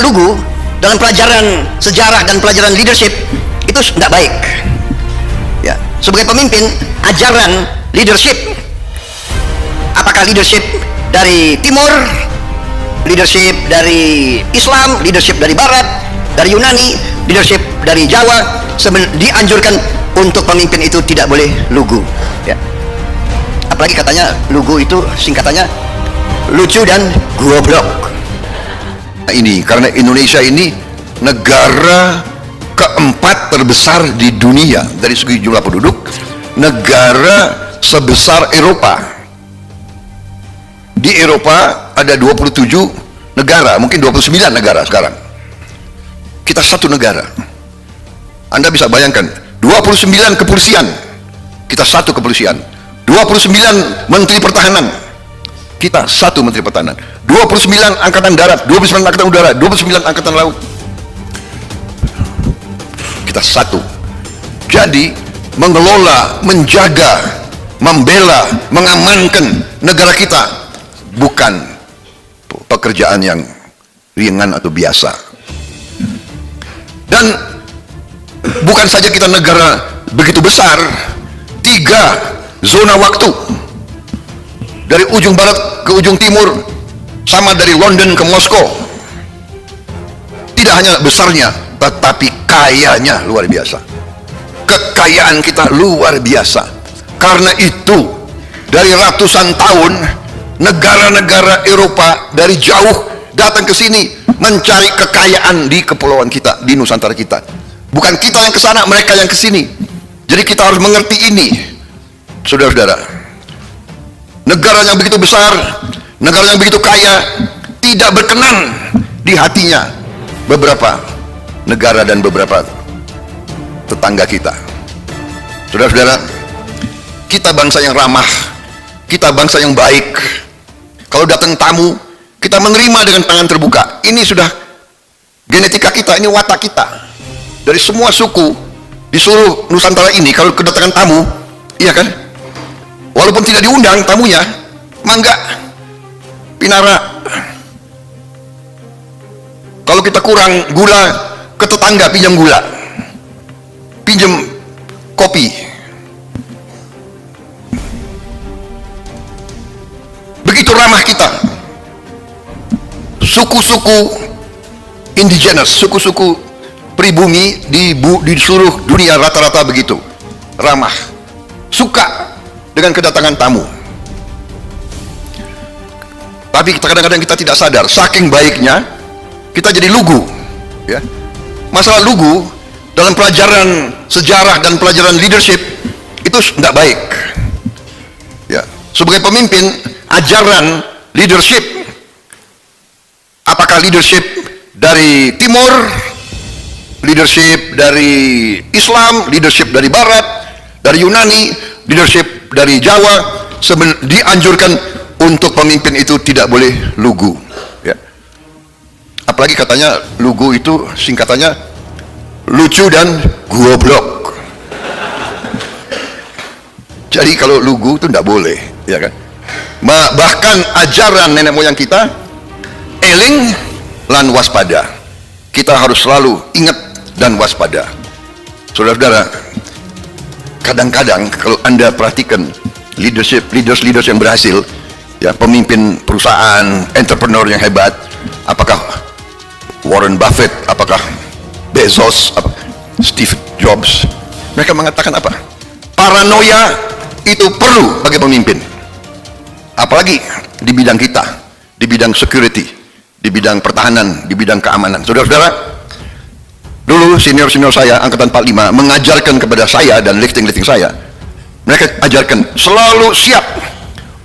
lugu dalam pelajaran sejarah dan pelajaran leadership itu nggak baik. Ya, sebagai pemimpin, ajaran leadership, apakah leadership dari timur, leadership dari Islam, leadership dari Barat, dari Yunani, leadership dari Jawa, dianjurkan untuk pemimpin itu tidak boleh lugu. Ya. Apalagi katanya lugu itu singkatannya lucu dan goblok. Ini karena Indonesia ini negara keempat terbesar di dunia dari segi jumlah penduduk, negara sebesar Eropa. Di Eropa ada 27 negara, mungkin 29 negara sekarang. Kita satu negara. Anda bisa bayangkan, 29 kepolisian, kita satu kepolisian. 29 menteri pertahanan, kita satu menteri pertahanan. 29 angkatan darat, 29 angkatan udara, 29 angkatan laut, kita satu. Jadi mengelola, menjaga, membela, mengamankan negara kita bukan pekerjaan yang ringan atau biasa. Dan bukan saja kita negara begitu besar, 3 zona waktu, dari ujung barat ke ujung timur, sama dari London ke Moskow. Tidak hanya besarnya, tetapi kayanya luar biasa. Kekayaan kita luar biasa. Karena itu, dari ratusan tahun, negara-negara Eropa dari jauh datang ke sini mencari kekayaan di kepulauan kita, di Nusantara kita. Bukan kita yang ke sana, mereka yang ke sini. Jadi kita harus mengerti ini, saudara-saudara. Negara yang begitu besar, negara yang begitu kaya, tidak berkenan di hatinya beberapa negara dan beberapa tetangga kita. Saudara-saudara, kita bangsa yang ramah, kita bangsa yang baik. Kalau datang tamu, kita menerima dengan tangan terbuka. Ini sudah genetika kita, ini watak kita. Dari semua suku di seluruh Nusantara ini, kalau kedatangan tamu, iya kan, walaupun tidak diundang tamunya, mangga, pinara. Kalau kita kurang gula, ke tetangga pinjam gula, pinjam kopi. Begitu ramah kita. Suku-suku indigenous, suku-suku pribumi di seluruh dunia rata-rata begitu ramah, suka dengan kedatangan tamu. Tapi kadang-kadang kita tidak sadar, saking baiknya kita jadi lugu, ya. Masalah lugu dalam pelajaran sejarah dan pelajaran leadership itu nggak baik, ya. Sebagai pemimpin, ajaran leadership, apakah leadership dari timur, leadership dari Islam, leadership dari Barat, dari Yunani, leadership dari Jawa, dianjurkan untuk pemimpin itu tidak boleh lugu, ya. Apalagi katanya lugu itu singkatannya lucu dan goblok. Jadi kalau lugu itu tidak boleh, ya kan. Bahkan ajaran nenek moyang kita, eling lan waspada. Kita harus selalu ingat dan waspada. Saudara-saudara, kadang-kadang kalau Anda perhatikan leaders yang berhasil, ya, pemimpin perusahaan, entrepreneur yang hebat, apakah Warren Buffett, apakah Bezos, Steve Jobs, mereka mengatakan apa? Paranoia itu perlu bagi pemimpin, apalagi di bidang kita, di bidang security, di bidang pertahanan, di bidang keamanan. Saudara-saudara, dulu senior-senior saya angkatan 45 mengajarkan kepada saya dan lifting saya, mereka ajarkan selalu siap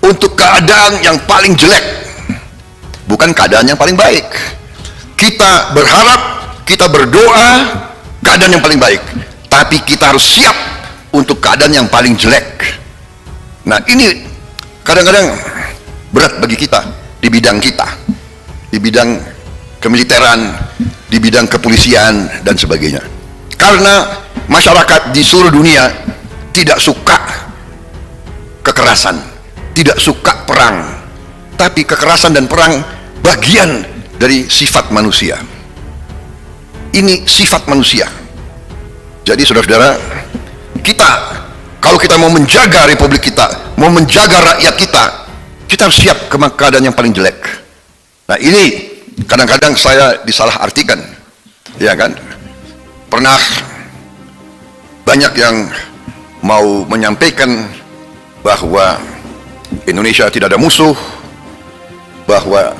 untuk keadaan yang paling jelek, bukan keadaan yang paling baik. Kita berharap, kita berdoa keadaan yang paling baik, tapi kita harus siap untuk keadaan yang paling jelek. Nah, ini kadang-kadang berat bagi kita di bidang kita, di bidang kemiliteran, di bidang kepolisian dan sebagainya. Karena masyarakat di seluruh dunia tidak suka kekerasan, tidak suka perang. Tapi kekerasan dan perang bagian dari sifat manusia. Ini sifat manusia. Jadi saudara-saudara, kita kalau kita mau menjaga republik kita, mau menjaga rakyat kita harus siap ke keadaan yang paling jelek. Nah ini kadang-kadang saya disalahartikan, ya kan? Pernah banyak yang mau menyampaikan bahwa Indonesia tidak ada musuh, bahwa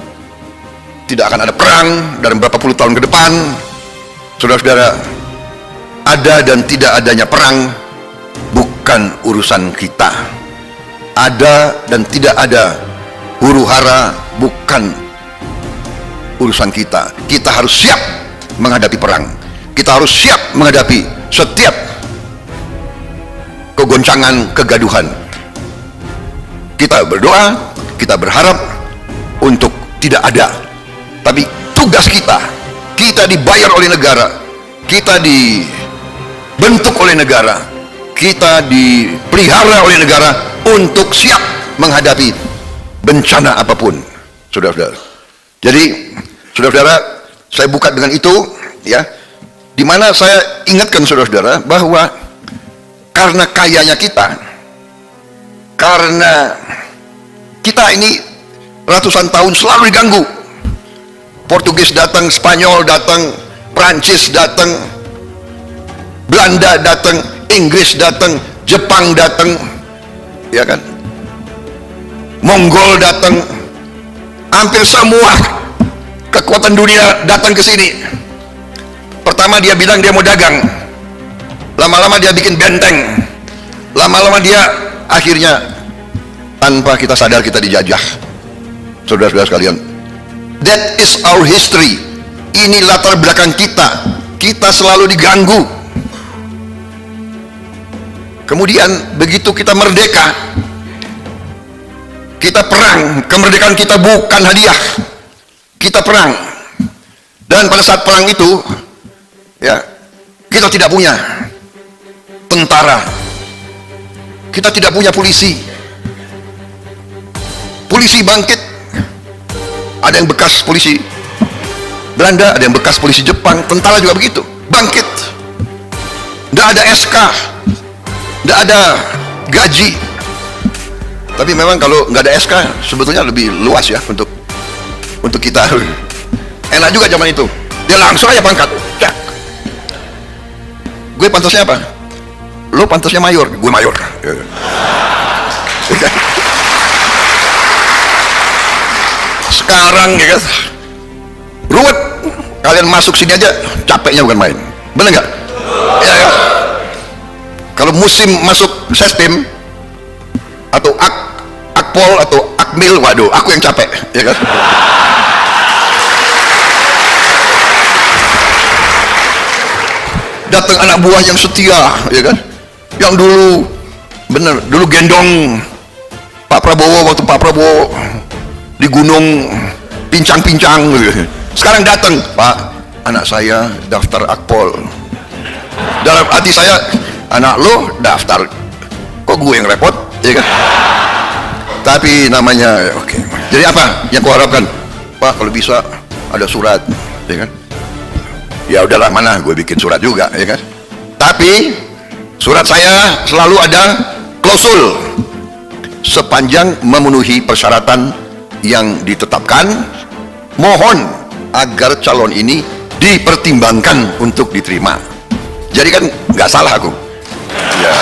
tidak akan ada perang dalam berapa puluh tahun ke depan. Saudara-saudara, ada dan tidak adanya perang bukan urusan kita. Ada dan tidak ada huru hara bukan urusan kita. Kita harus siap menghadapi perang. Kita harus siap menghadapi setiap kegoncangan, kegaduhan. Kita berdoa, kita berharap untuk tidak ada. Tapi tugas kita dibayar oleh negara, kita dibentuk oleh negara, kita dipelihara oleh negara untuk siap menghadapi bencana apapun, saudara-saudara. Jadi, saudara-saudara, saya buka dengan itu, ya, di mana saya ingatkan saudara-saudara bahwa karena kayanya kita, karena kita ini ratusan tahun selalu diganggu. Portugis datang, Spanyol datang, Prancis datang, Belanda datang, Inggris datang, Jepang datang, ya kan? Mongol datang, hampir semua kekuatan dunia datang ke sini. Pertama dia bilang dia mau dagang, lama-lama dia bikin benteng, lama-lama dia akhirnya tanpa kita sadar kita dijajah. Saudara-saudara sekalian, that is our history. Ini latar belakang kita. Kita selalu diganggu. Kemudian begitu kita merdeka, kita perang. Kemerdekaan kita bukan hadiah. Kita perang. Dan pada saat perang itu, ya, kita tidak punya tentara. Kita tidak punya polisi. Polisi bangkit. Ada yang bekas polisi Belanda, ada yang bekas polisi Jepang, tentara juga begitu, bangkit. Tidak ada SK, tidak ada gaji. Tapi memang kalau nggak ada SK, sebetulnya lebih luas ya untuk kita. Enak juga zaman itu, dia langsung aja pangkat. Cak. Gue pantasnya apa? Lo pantasnya mayor, gue mayor. Sekarang ya kan, ruwet. Kalian masuk sini aja capeknya bukan main, bener nggak? Ya, ya. Kalau musim masuk sistem atau akpol atau akmil, waduh, aku yang capek, ya kan? Datang anak buah yang setia, ya kan? Yang dulu gendong Pak Prabowo waktu Pak Prabowo di gunung pincang-pincang. Sekarang datang, Pak, anak saya daftar akpol. Dalam hati saya, anak lo daftar, kok gue yang repot, ya kan? Tapi namanya, oke. Jadi apa yang kau harapkan? Pak, kalau bisa ada surat, ya kan? Ya udahlah, mana gue bikin surat juga, ya kan? Tapi surat saya selalu ada klausul, sepanjang memenuhi persyaratan yang ditetapkan, mohon agar calon ini dipertimbangkan untuk diterima. Jadi kan nggak salah aku, ya.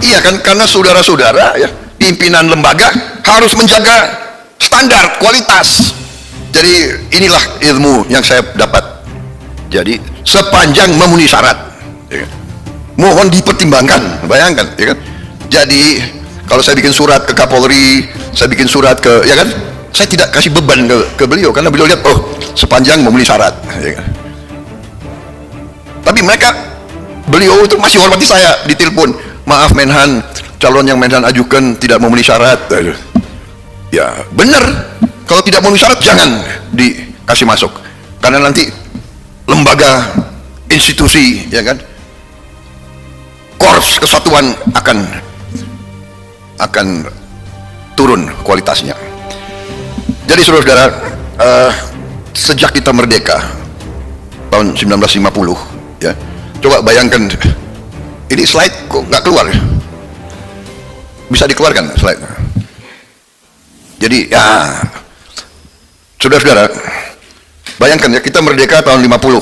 Iya kan, karena saudara-saudara ya, pimpinan lembaga harus menjaga standar kualitas. Jadi inilah ilmu yang saya dapat. Jadi sepanjang memenuhi syarat, ya kan? Mohon dipertimbangkan. Bayangkan, ya kan? Jadi kalau saya bikin surat ke Kapolri, saya bikin surat ke, ya kan, saya tidak kasih beban ke beliau karena beliau lihat, oh, sepanjang memenuhi syarat, ya kan? Tapi beliau itu masih hormati saya, ditelepon, maaf Menhan, calon yang Menhan ajukan tidak memenuhi syarat. Ya benar, kalau tidak memenuhi syarat jangan dikasih masuk, karena nanti lembaga, institusi, ya kan, korps kesatuan akan turun kualitasnya. Jadi saudara-saudara, sejak kita merdeka tahun 1950, ya, coba bayangkan, ini slide kok nggak keluar, bisa dikeluarkan slide. Jadi ya, saudara-saudara, bayangkan ya, kita merdeka tahun 50,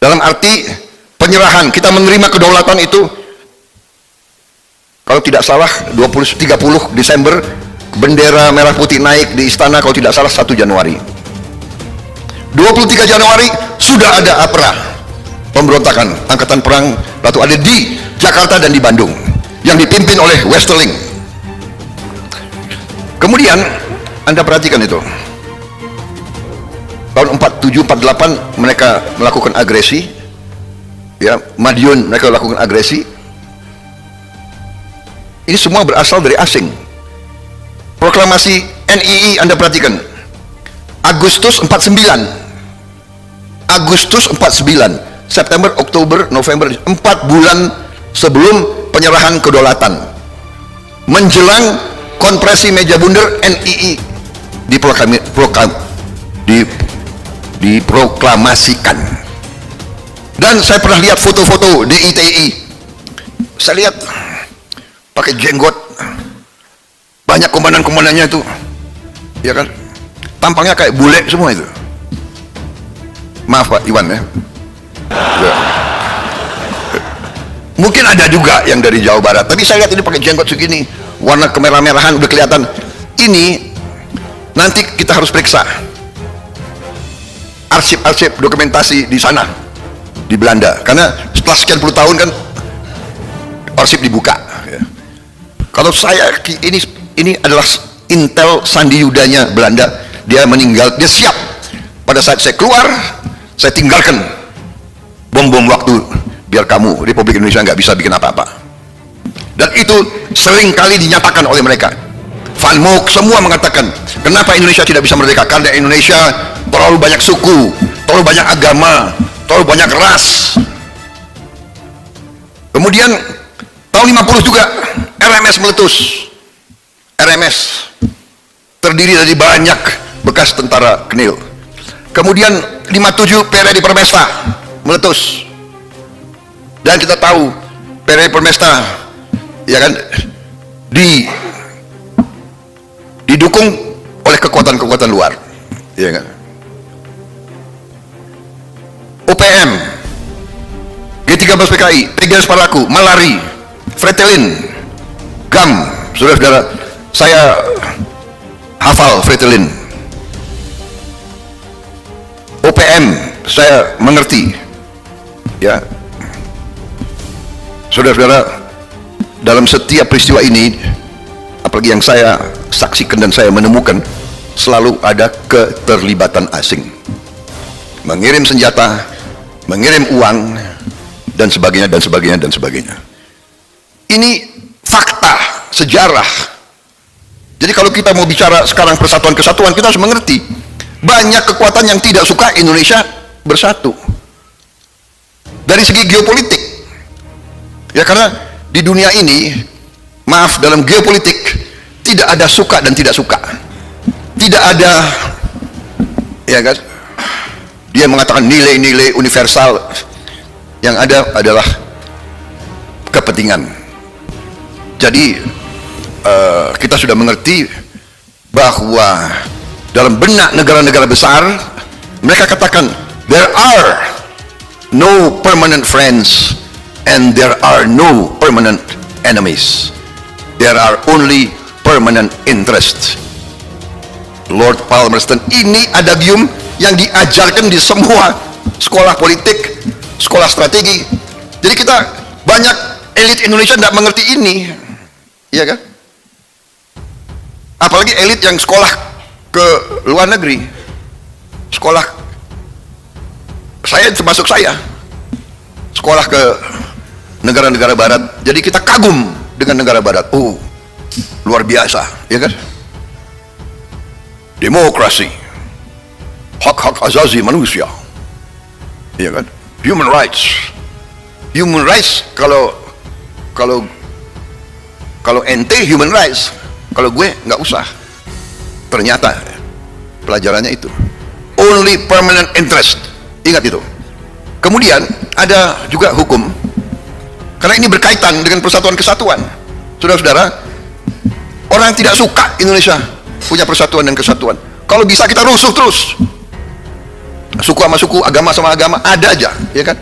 dalam arti penyerahan, kita menerima kedaulatan itu, kalau tidak salah 30 Desember, bendera merah putih naik di istana, kalau tidak salah 1 Januari. 23 Januari sudah ada APRA, pemberontakan angkatan perang Ratu, ada di Jakarta dan di Bandung, yang dipimpin oleh Westerling. Kemudian Anda perhatikan itu, tahun 47-48 mereka melakukan agresi, ya, Madiun mereka melakukan agresi. Ini semua berasal dari asing. Proklamasi NII Anda perhatikan, Agustus 49, September, Oktober, November, 4 bulan sebelum penyerahan kedaulatan, menjelang konferensi meja bundar NII diproklamasikan. Dan saya pernah lihat foto-foto DITI, saya lihat pakai jenggot, banyak komandan-komandannya itu, ya kan, tampangnya kayak bule semua itu. Maaf Pak Iwan ya. Mungkin ada juga yang dari Jawa Barat, tapi saya lihat ini pakai jenggot segini, warna kemerah-merahan, udah kelihatan. Ini nanti kita harus periksa arsip-arsip dokumentasi di sana, di Belanda, karena setelah sekian puluh tahun kan arsip dibuka, ya. Kalau saya, ini adalah intel Sandi Yudanya Belanda, dia meninggal, dia siap pada saat saya keluar, saya tinggalkan bom-bom waktu, biar kamu Republik Indonesia nggak bisa bikin apa-apa. Dan itu sering kali dinyatakan oleh mereka. Van Mook semua mengatakan, kenapa Indonesia tidak bisa merdeka? Karena Indonesia terlalu banyak suku, terlalu banyak agama, terlalu banyak ras. Kemudian tahun 50 juga RMS meletus. RMS terdiri dari banyak bekas tentara Knil. Kemudian 57 PRRI Permesta meletus. Dan kita tahu PRRI Permesta, ya kan, didukung oleh kekuatan-kekuatan luar, ya kan. OPM, G13 PKI, PGS Paraku, Malari, Fretilin, GAM, saudara-saudara, saya hafal Fretilin. OPM saya mengerti, ya. Saudara-saudara, dalam setiap peristiwa ini, apalagi yang saya saksikan dan saya menemukan, selalu ada keterlibatan asing, mengirim senjata, mengirim uang, dan sebagainya, dan sebagainya, dan sebagainya. Ini fakta sejarah. Jadi kalau kita mau bicara sekarang persatuan kesatuan, kita harus mengerti banyak kekuatan yang tidak suka Indonesia bersatu dari segi geopolitik, ya, karena di dunia ini, maaf, dalam geopolitik tidak ada suka dan tidak suka, tidak ada, ya kan, dia mengatakan nilai-nilai universal, yang ada adalah kepentingan. Jadi kita sudah mengerti bahwa dalam benak negara-negara besar, mereka katakan there are no permanent friends and there are no permanent enemies, there are only permanent interests. Lord Palmerston, ini adagium yang diajarkan di semua sekolah politik, sekolah strategi. Jadi kita, banyak elit Indonesia tidak mengerti ini, iya kan? Apalagi elit yang sekolah ke luar negeri, sekolah, saya termasuk saya, sekolah ke negara-negara barat, jadi kita kagum dengan negara barat. Oh, luar biasa, ya kan? Demokrasi, hak-hak azazi manusia, ya kan? Human rights, kalau ente human rights, kalau gue nggak usah. Ternyata pelajarannya itu. Only permanent interest. Ingat itu. Kemudian ada juga hukum, karena ini berkaitan dengan persatuan kesatuan. Saudara-saudara, orang tidak suka Indonesia punya persatuan dan kesatuan. Kalau bisa kita rusuh terus, suku sama suku, agama sama agama, ada aja, ya kan?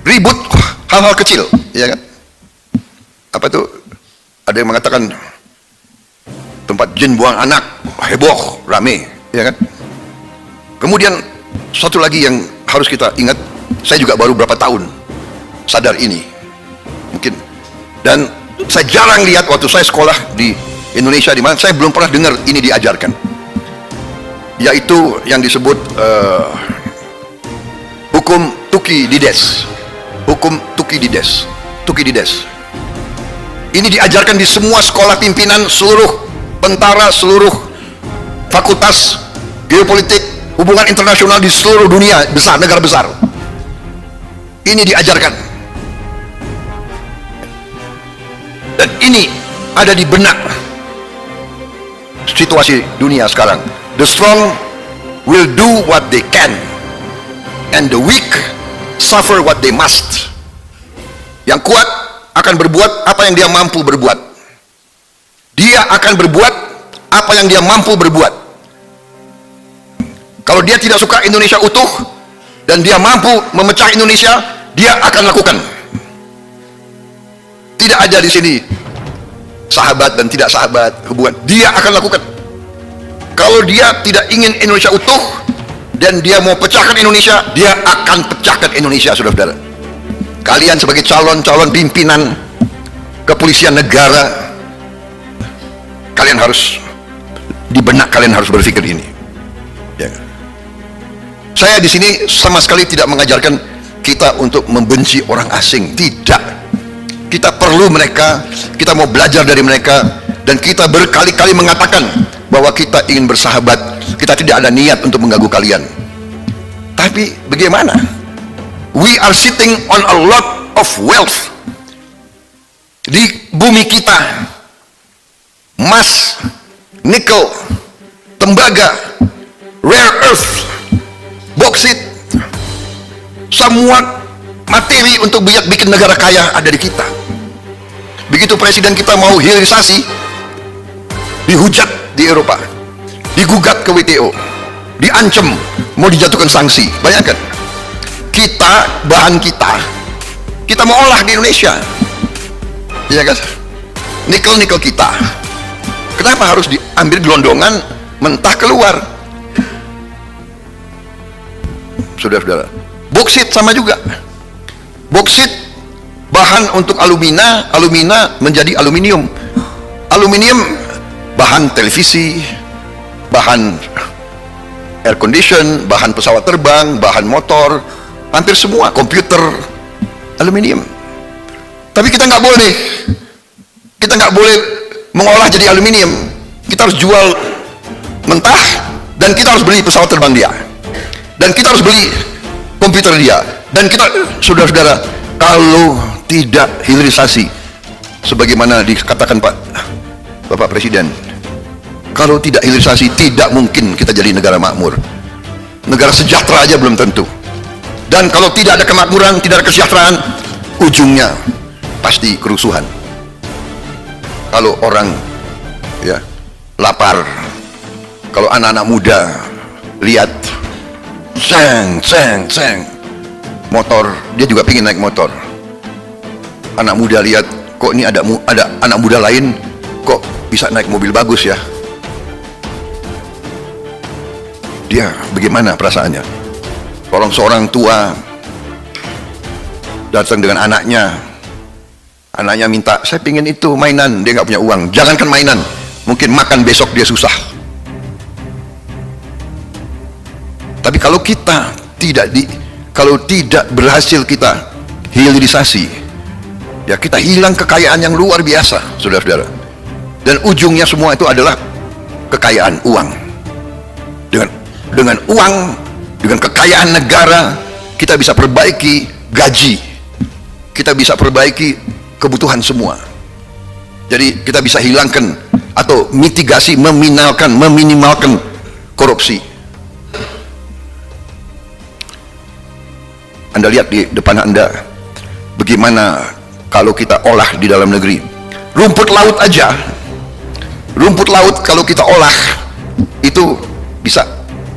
Ribut hal-hal kecil, ya kan? Apa tuh? Ada yang mengatakan tempat jin buang anak, heboh, rame, ya kan? Kemudian satu lagi yang harus kita ingat, saya juga baru berapa tahun sadar ini, mungkin, dan saya jarang lihat waktu saya sekolah di Indonesia, di mana saya belum pernah dengar ini diajarkan, yaitu yang disebut hukum Thukydides. Hukum Thukydides. Ini diajarkan di semua sekolah pimpinan, seluruh tentara, seluruh fakultas geopolitik, hubungan internasional di seluruh dunia besar, negara besar. Ini diajarkan. Dan ini ada di benak situasi dunia sekarang. The strong will do what they can, and the weak suffer what they must. Yang kuat akan berbuat apa yang dia mampu berbuat. Dia akan berbuat apa yang dia mampu berbuat. Kalau dia tidak suka Indonesia utuh dan dia mampu memecah Indonesia, dia akan lakukan. Tidak ada di sini sahabat dan tidak sahabat hubungan. Dia akan lakukan. Kalau dia tidak ingin Indonesia utuh dan dia mau pecahkan Indonesia, dia akan pecahkan Indonesia, saudara-saudara. Kalian sebagai calon-calon pimpinan kepolisian negara, kalian harus, di benak kalian harus berpikir ini. Ya. Saya di sini sama sekali tidak mengajarkan kita untuk membenci orang asing, tidak. Kita perlu mereka, kita mau belajar dari mereka, dan kita berkali-kali mengatakan bahwa kita ingin bersahabat, kita tidak ada niat untuk mengganggu kalian. Tapi bagaimana? We are sitting on a lot of wealth. Di bumi kita, emas, nikel, tembaga, rare earth, bauxite, semua materi untuk bikin negara kaya ada di kita. Begitu presiden kita mau hilirisasi, dihujat di Eropa, digugat ke WTO, diancam mau dijatuhkan sanksi. Bayangkan, kita, bahan kita mau olah di Indonesia, ya kan? Nikel kita, kenapa harus diambil gelondongan mentah keluar? Saudara-saudara, boksit sama juga. Boksit bahan untuk alumina, alumina menjadi aluminium, aluminium bahan televisi, bahan air condition, bahan pesawat terbang, bahan motor, hampir semua, komputer, aluminium. Tapi kita nggak boleh mengolah jadi aluminium. Kita harus jual mentah, dan kita harus beli pesawat terbang dia, dan kita harus beli komputer dia, dan kita, saudara-saudara, kalau tidak hilirisasi sebagaimana dikatakan Bapak Presiden, kalau tidak hilirisasi tidak mungkin kita jadi negara makmur. Negara sejahtera aja belum tentu. Dan kalau tidak ada kemakmuran, tidak ada kesejahteraan, ujungnya pasti kerusuhan. Kalau orang ya lapar, kalau anak-anak muda lihat ceng motor, dia juga pingin naik motor. Anak muda lihat, kok ini ada anak muda lain kok bisa naik mobil bagus ya, dia bagaimana perasaannya? Seorang tua datang dengan anaknya minta, saya pingin itu mainan, dia nggak punya uang. Jangankan mainan, mungkin makan besok dia susah. Tapi kalau kita kalau tidak berhasil kita hilirisasi, ya kita hilang kekayaan yang luar biasa, saudara-saudara. Dan ujungnya semua itu adalah kekayaan uang. Dengan uang, dengan kekayaan negara, kita bisa perbaiki gaji, kita bisa perbaiki kebutuhan semua. Jadi kita bisa hilangkan atau mitigasi, meminimalkan korupsi. Anda lihat di depan Anda bagaimana kalau kita olah di dalam negeri. Rumput laut aja, rumput laut kalau kita olah itu bisa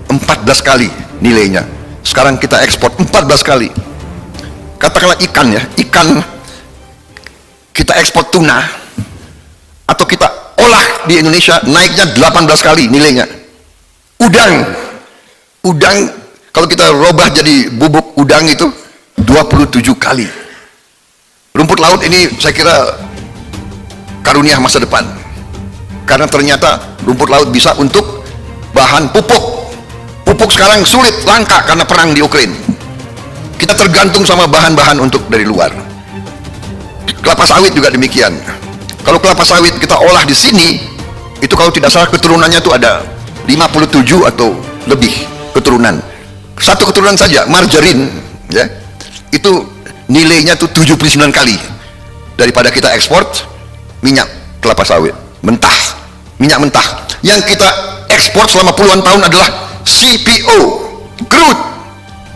14 kali nilainya. Sekarang kita ekspor 14 kali. Katakanlah ikan ya, ikan kita ekspor tuna atau kita olah di Indonesia naiknya 18 kali nilainya. Udang kalau kita robah jadi bubuk udang itu 27 kali. Rumput laut ini saya kira karunia masa depan, karena ternyata rumput laut bisa untuk bahan pupuk. Pupuk sekarang sulit, langka karena perang di Ukraina. Kita tergantung sama bahan-bahan untuk dari luar. Kelapa sawit juga demikian. Kalau kelapa sawit kita olah di sini, itu kalau tidak salah keturunannya itu ada 57 atau lebih keturunan. Satu keturunan saja, margarin ya, itu nilainya tuh 79 kali daripada kita ekspor minyak kelapa sawit mentah, minyak mentah. Yang kita ekspor selama puluhan tahun adalah CPO, crude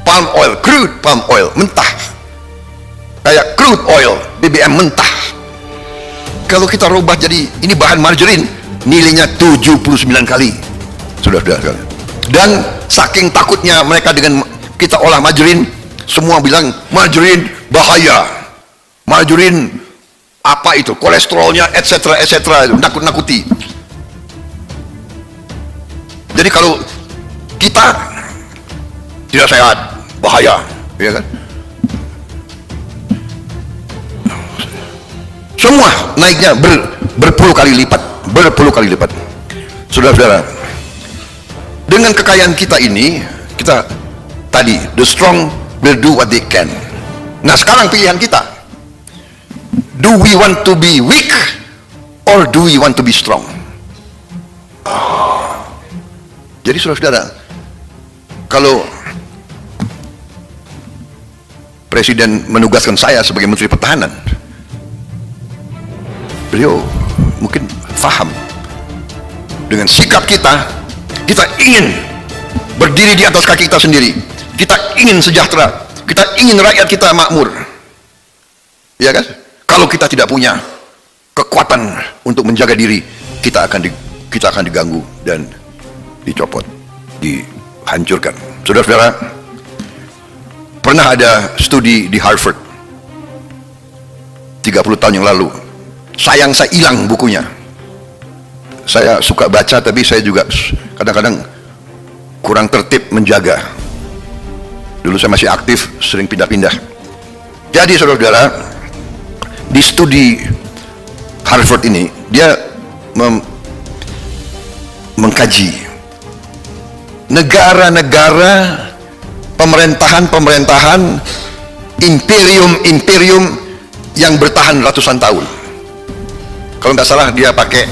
palm oil mentah, kayak crude oil, BBM mentah. Kalau kita rubah jadi ini bahan margarin, nilainya 79 kali, sudah. Dan saking takutnya mereka dengan kita olah margarin, semua bilang margarin bahaya, margarin apa itu, kolesterolnya etc, nakut-nakuti. Jadi kalau kita tidak sehat, bahaya, ya kan? Semua naiknya berpuluh kali lipat. Saudara-saudara, dengan kekayaan kita ini, kita tadi, the strong will do what they can. Nah sekarang pilihan kita, do we want to be weak or do we want to be strong? Jadi saudara-saudara, kalau Presiden menugaskan saya sebagai Menteri Pertahanan, beliau mungkin faham dengan sikap kita ingin berdiri di atas kaki kita sendiri, kita ingin sejahtera, kita ingin rakyat kita makmur, ya kan? Kalau kita tidak punya kekuatan untuk menjaga diri, kita akan diganggu dan dicopot, dihancurkan. Saudara-saudara, pernah ada studi di Harvard 30 tahun yang lalu. Sayang saya hilang bukunya. Saya suka baca, tapi saya juga kadang-kadang kurang tertib menjaga. Dulu saya masih aktif, sering pindah-pindah. Jadi saudara-saudara, di studi Harvard ini, dia mengkaji negara-negara, pemerintahan imperium yang bertahan ratusan tahun. Kalau nggak salah dia pakai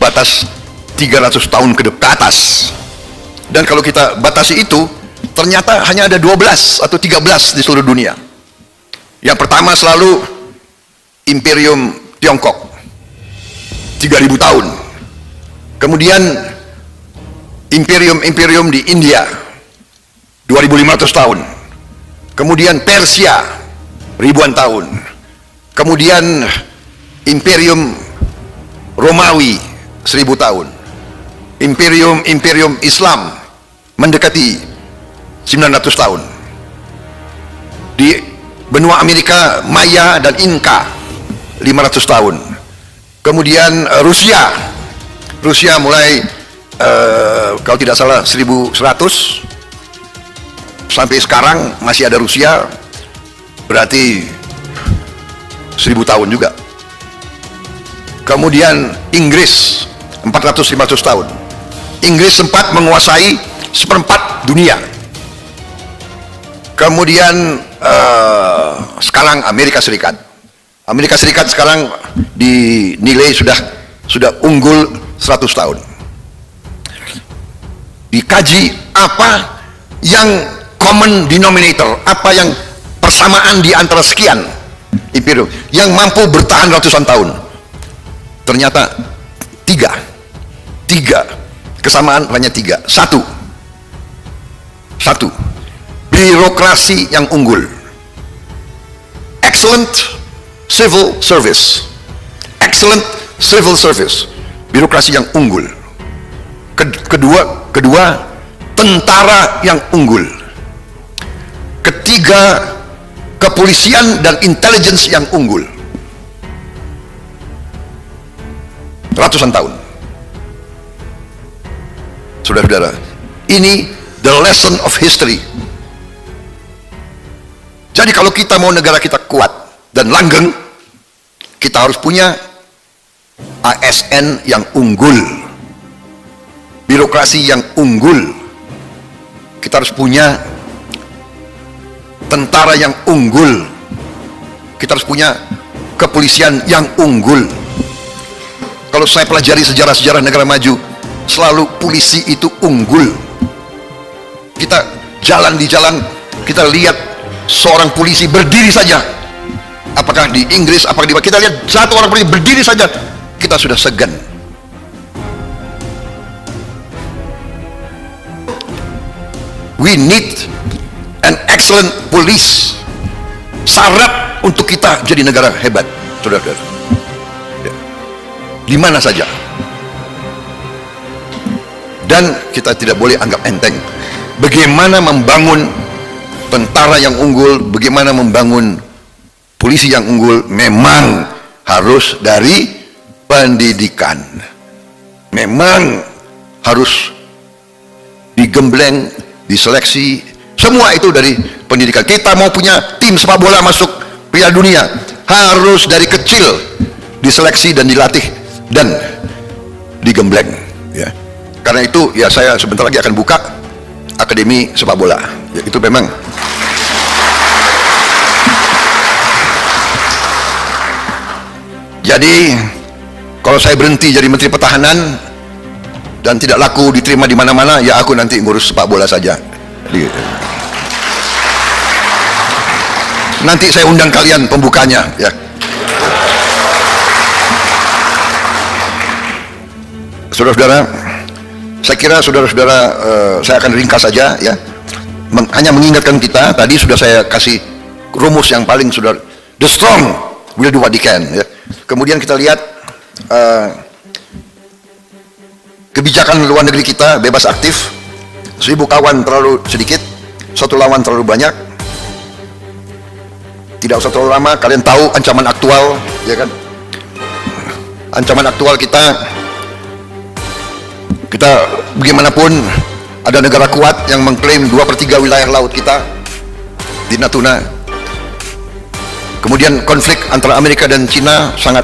batas 300 tahun ke atas. Dan kalau kita batasi itu, ternyata hanya ada 12 atau 13 di seluruh dunia. Yang pertama selalu Imperium Tiongkok, 3000 tahun. Kemudian imperium di India, 2500 tahun. Kemudian Persia, ribuan tahun. Kemudian Imperium Romawi, 1000 tahun. Imperium Islam mendekati 900 tahun. Di benua Amerika, Maya dan Inka, 500 tahun. Kemudian Rusia mulai kalau tidak salah 1100 sampai sekarang masih ada Rusia, berarti 1000 tahun juga. Kemudian Inggris 400-500 tahun. Inggris sempat menguasai seperempat dunia. Kemudian sekarang Amerika Serikat sekarang dinilai sudah unggul 100 tahun. Dikaji apa yang common denominator, apa yang persamaan di antara sekian imperium yang mampu bertahan ratusan tahun. Ternyata Tiga kesamaan hanya tiga. Satu, birokrasi yang unggul, excellent civil service, birokrasi yang unggul. Kedua, tentara yang unggul. Ketiga, kepolisian dan intelligence yang unggul. Ratusan tahun. Saudara-saudara, ini the lesson of history. Jadi kalau kita mau negara kita kuat dan langgeng, kita harus punya ASN yang unggul, birokrasi yang unggul. Kita harus punya tentara yang unggul. Kita harus punya kepolisian yang unggul. Kalau saya pelajari sejarah-sejarah negara maju, selalu polisi itu unggul. Kita jalan di jalan, kita lihat seorang polisi berdiri saja. Apakah di Inggris, apakah di kita lihat satu orang polisi berdiri saja, kita sudah segan. We need an excellent police. Syarat untuk kita jadi negara hebat, saudara-saudara. Di mana saja. Dan kita tidak boleh anggap enteng. Bagaimana membangun tentara yang unggul, bagaimana membangun polisi yang unggul, memang harus dari pendidikan. Memang harus digembleng, diseleksi, semua itu dari pendidikan. Kita mau punya tim sepak bola masuk Piala Dunia, harus dari kecil diseleksi dan dilatih dan digembleng, ya. Karena itu ya saya sebentar lagi akan buka akademi sepak bola, ya, itu memang jadi kalau saya berhenti jadi Menteri Pertahanan dan tidak laku diterima di mana-mana, ya aku nanti ngurus sepak bola saja. Jadi, nanti saya undang kalian pembukanya, ya. Saudara-saudara, saya kira saudara-saudara, saya akan ringkas saja, ya. Hanya mengingatkan kita, tadi sudah saya kasih rumus yang paling sudah, the strong will do what they can, ya. Kemudian kita lihat kebijakan luar negeri kita bebas aktif, 1000 kawan terlalu sedikit, 1 lawan terlalu banyak. Tidak usah terlalu lama, kalian tahu ancaman aktual, ya kan? Ancaman aktual kita bagaimanapun ada negara kuat yang mengklaim 2/3 wilayah laut kita di Natuna. Kemudian konflik antara Amerika dan Cina sangat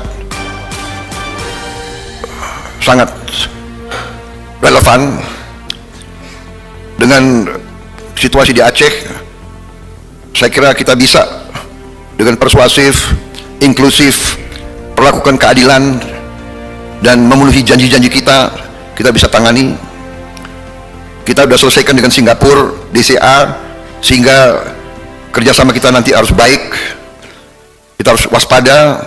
relevan dengan situasi di Aceh. Saya kira kita bisa dengan persuasif, inklusif, perlakukan keadilan dan memenuhi janji-janji kita bisa tangani. Kita sudah selesaikan dengan Singapura, DCA, sehingga kerjasama kita nanti harus baik. Kita harus waspada.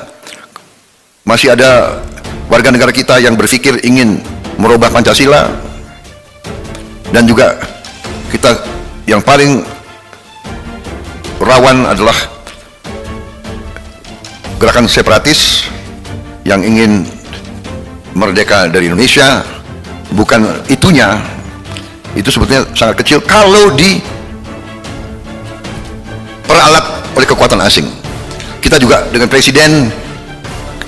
Masih ada warga negara kita yang berpikir ingin merubah Pancasila, dan juga kita yang paling rawan adalah gerakan separatis yang ingin merdeka dari Indonesia. Bukan itunya, itu sebetulnya sangat kecil kalau diperalat oleh kekuatan asing. Kita juga dengan presiden,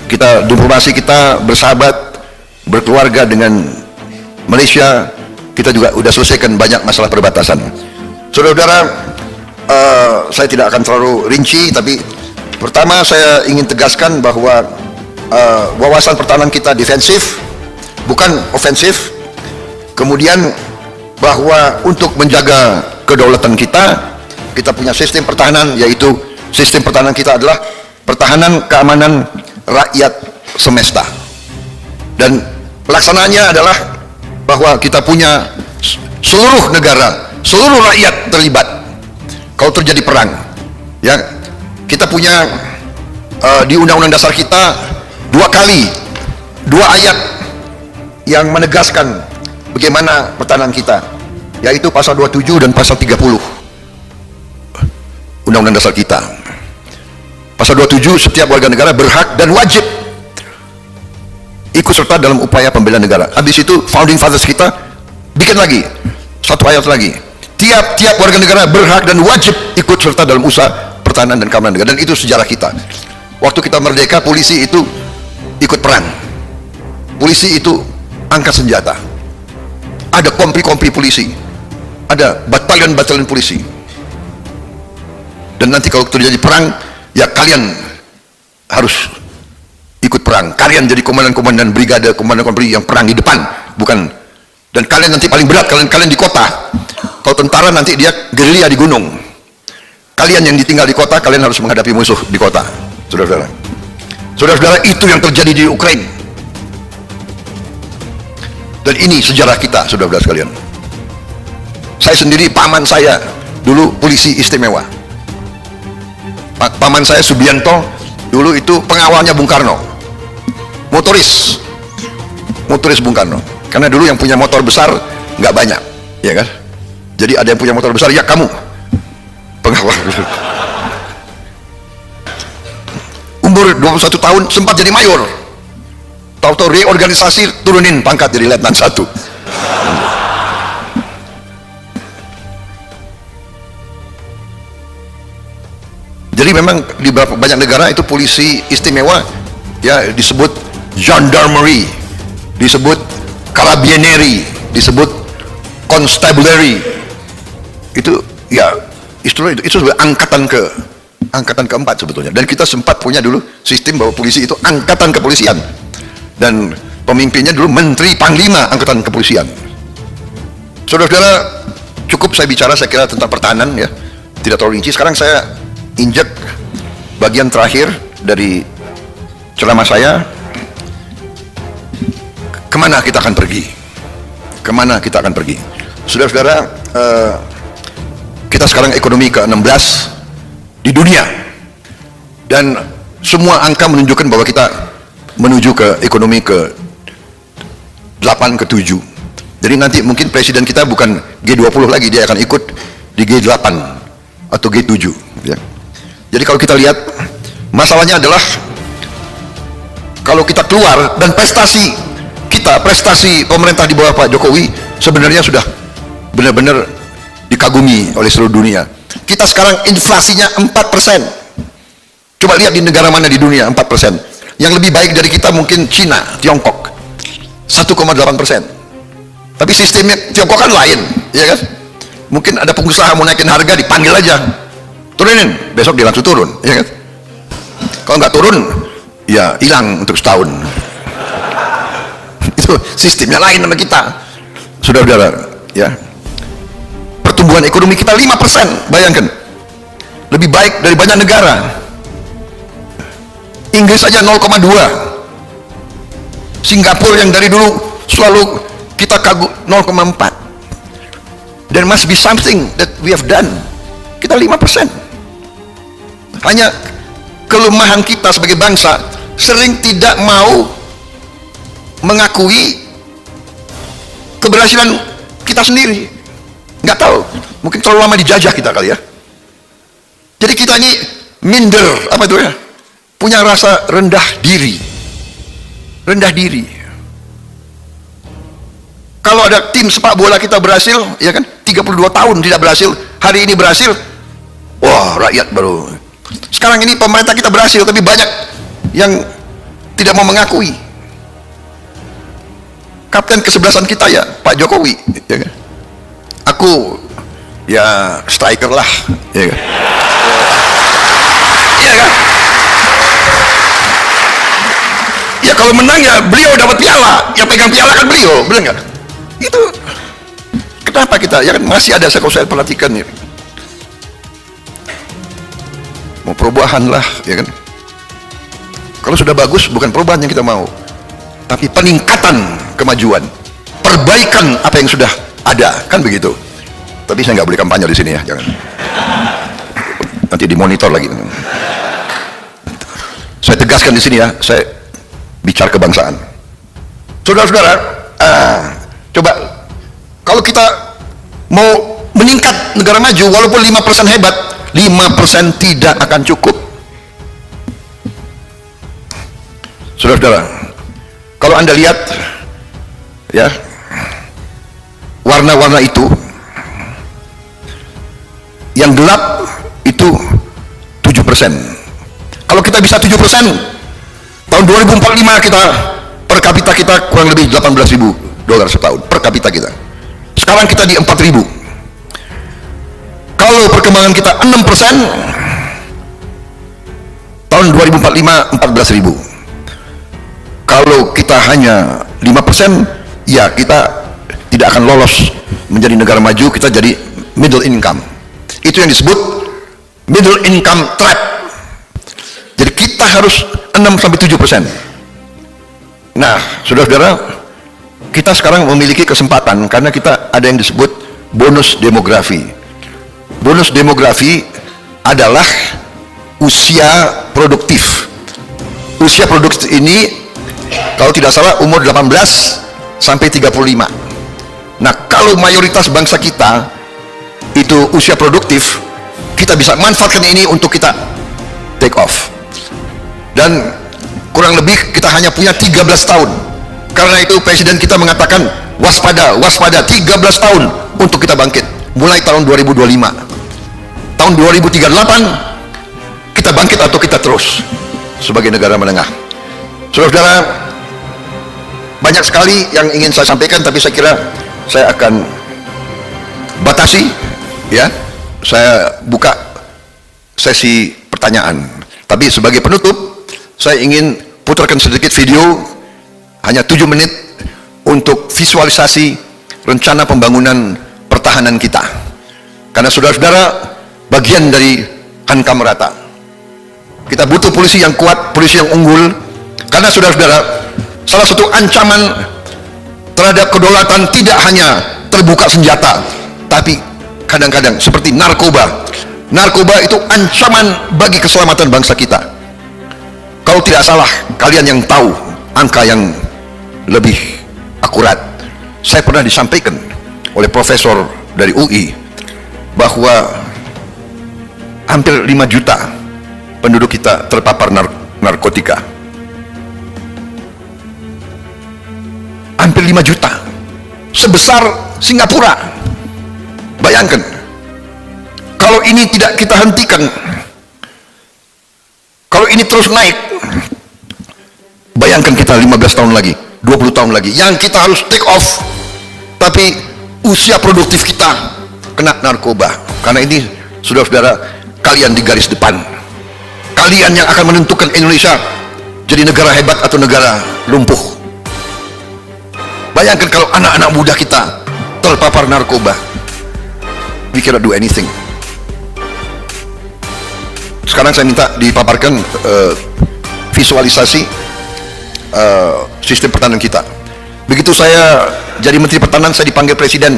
kita diplomasi kita bersahabat, berkeluarga dengan Malaysia, kita juga sudah selesaikan banyak masalah perbatasan. Saudara-saudara, saya tidak akan terlalu rinci, tapi pertama saya ingin tegaskan bahwa wawasan pertahanan kita defensif, bukan ofensif. Kemudian bahwa untuk menjaga kedaulatan kita punya sistem pertahanan, yaitu sistem pertahanan kita adalah pertahanan keamanan rakyat semesta, dan pelaksananya adalah bahwa kita punya seluruh negara, seluruh rakyat terlibat kalau terjadi perang, ya. Kita punya di Undang-Undang Dasar kita 2 ayat yang menegaskan bagaimana pertahanan kita, yaitu pasal 27 dan pasal 30 Undang-Undang Dasar kita. Pasal 27, setiap warga negara berhak dan wajib ikut serta dalam upaya pembelaan negara. Habis itu founding fathers kita bikin lagi satu ayat lagi, tiap-tiap warga negara berhak dan wajib ikut serta dalam usaha pertahanan dan keamanan negara. Dan itu sejarah kita. Waktu kita merdeka, polisi itu ikut perang, polisi itu angkat senjata, ada kompli-kompli polisi, ada batalion-batalion polisi. Dan nanti kalau terjadi perang, ya kalian harus ikut perang. Kalian jadi komandan-komandan brigade, komandan-komandan yang perang di depan, bukan. Dan kalian nanti paling berat, kalian di kota. Kalau tentara nanti dia gerilya di gunung. Kalian yang ditinggal di kota, kalian harus menghadapi musuh di kota. Saudara-saudara, saudara-saudara, itu yang terjadi di Ukraina. Dan ini sejarah kita, saudara-saudara sekalian. Saya sendiri, paman saya dulu polisi istimewa. Paman saya Subianto dulu itu pengawalnya Bung Karno, motoris Bung Karno. Karena dulu yang punya motor besar nggak banyak, ya kan? Jadi ada yang punya motor besar, ya kamu pengawal. Umur 21 tahun sempat jadi mayor, tahu-tahu reorganisasi, turunin pangkat jadi letnan 1. Jadi memang di banyak negara itu polisi istimewa ya disebut gendarmerie, disebut carabinieri, disebut constabulary. Itu ya istilah itu sebagai angkatan keempat sebetulnya. Dan kita sempat punya dulu sistem bahwa polisi itu angkatan kepolisian. Dan pemimpinnya dulu Menteri Panglima Angkatan Kepolisian. Saudara-saudara, cukup saya bicara saya kira tentang pertahanan ya. Tidak terlalu rinci. Sekarang saya injek bagian terakhir dari ceramah saya. Kemana kita akan pergi? Kemana kita akan pergi? Saudara-saudara, kita sekarang ekonomi ke-16 di dunia, dan semua angka menunjukkan bahwa kita menuju ke ekonomi ke-8, ke-7. Jadi nanti mungkin presiden kita bukan G20 lagi, dia akan ikut di G8 atau G7 ya. Jadi kalau kita lihat, masalahnya adalah kalau kita keluar dan prestasi kita, prestasi pemerintah di bawah Pak Jokowi sebenarnya sudah benar-benar dikagumi oleh seluruh dunia. Kita sekarang inflasinya 4%. Coba lihat di negara mana di dunia 4%. Yang lebih baik dari kita mungkin Cina, Tiongkok 1,8%. Tapi sistemnya Tiongkok kan lain, ya kan? Mungkin ada pengusaha mau naikin harga, dipanggil aja, turunin, besok dia langsung turun, ya kan? Kalau nggak turun, ya hilang untuk setahun. Itu sistemnya lain sama kita, saudara-saudara, ya. Pertumbuhan ekonomi kita 5%, bayangkan, lebih baik dari banyak negara. Inggris aja 0,2, Singapura yang dari dulu selalu kita kagum 0,4. There must be something that we have done. Kita 5%. Hanya kelemahan kita sebagai bangsa, sering tidak mau mengakui keberhasilan kita sendiri. Nggak tahu, mungkin terlalu lama dijajah kita kali ya. Jadi kita ini minder, apa itu ya, punya rasa rendah diri. Rendah diri. Kalau ada tim sepak bola kita berhasil, ya kan, 32 tahun tidak berhasil, hari ini berhasil, wah rakyat baru. Sekarang ini pemerintah kita berhasil, tapi banyak yang tidak mau mengakui. Kapten kesebelasan kita ya Pak Jokowi, ya kan? Aku ya striker lah, ya kan? Iya kan? Ya kalau menang ya beliau dapat piala, yang pegang piala kan beliau, benar nggak? Itu kenapa kita ya kan masih ada, kalau saya perhatikan ya, mau perubahan lah, ya kan? Kalau sudah bagus bukan perubahan yang kita mau, tapi peningkatan kemajuan, perbaikan apa yang sudah ada, kan begitu. Tapi saya nggak boleh kampanye di sini ya, jangan. Nanti dimonitor lagi. Saya tegaskan di sini ya, saya bicara kebangsaan. Saudara-saudara, Coba, kalau kita mau meningkat negara maju, walaupun 5% hebat, 5% tidak akan cukup. Saudara-saudara, kalau Anda lihat, ya, warna-warna itu, yang gelap itu 7%. Kalau kita bisa 7%, tahun 2045 kita, per kapita kita kurang lebih $18.000 setahun, per kapita kita. Sekarang kita di 4.000. Kalau perkembangan kita 6%, tahun 2045 14.000. Kalau kita hanya 5%, ya kita tidak akan lolos menjadi negara maju, kita jadi middle income. Itu yang disebut middle income trap. Jadi kita harus 6-7%. Nah, saudara-saudara, kita sekarang memiliki kesempatan karena kita ada yang disebut bonus demografi. Bonus demografi adalah usia produktif. Usia produktif ini, kalau tidak salah, umur 18 sampai 35. Nah, kalau mayoritas bangsa kita itu usia produktif, kita bisa manfaatkan ini untuk kita take off. Dan kurang lebih kita hanya punya 13 tahun. Karena itu presiden kita mengatakan waspada, waspada, 13 tahun untuk kita bangkit. Mulai tahun 2025. Tahun 2038 kita bangkit atau kita terus sebagai negara menengah. Saudara-saudara, banyak sekali yang ingin saya sampaikan, tapi saya kira saya akan batasi, ya. Saya buka sesi pertanyaan. Tapi sebagai penutup, saya ingin putarkan sedikit video, hanya 7 menit, untuk visualisasi rencana pembangunan pertahanan kita. Karena saudara-saudara, bagian dari hankam rata. Kita butuh polisi yang kuat, polisi yang unggul. Karena saudara-saudara, salah satu ancaman terhadap kedaulatan tidak hanya terbuka senjata, tapi kadang-kadang seperti narkoba. Narkoba itu ancaman bagi keselamatan bangsa kita. Kalau tidak salah, kalian yang tahu angka yang lebih akurat, saya pernah disampaikan oleh profesor dari UI bahwa hampir 5 juta penduduk kita terpapar narkotika. Hampir 5 juta, sebesar Singapura. Bayangkan, kalau ini tidak kita hentikan, kalau ini terus naik, bayangkan kita 15 tahun lagi, 20 tahun lagi, yang kita harus take off, tapi usia produktif kita kena narkoba. Karena ini, saudara-saudara, kalian di garis depan. Kalian yang akan menentukan Indonesia jadi negara hebat atau negara lumpuh. Bayangkan kalau anak-anak muda kita terpapar narkoba. We cannot do anything. Sekarang saya minta dipaparkan visualisasi sistem pertahanan kita. Begitu saya jadi Menteri Pertahanan, saya dipanggil Presiden.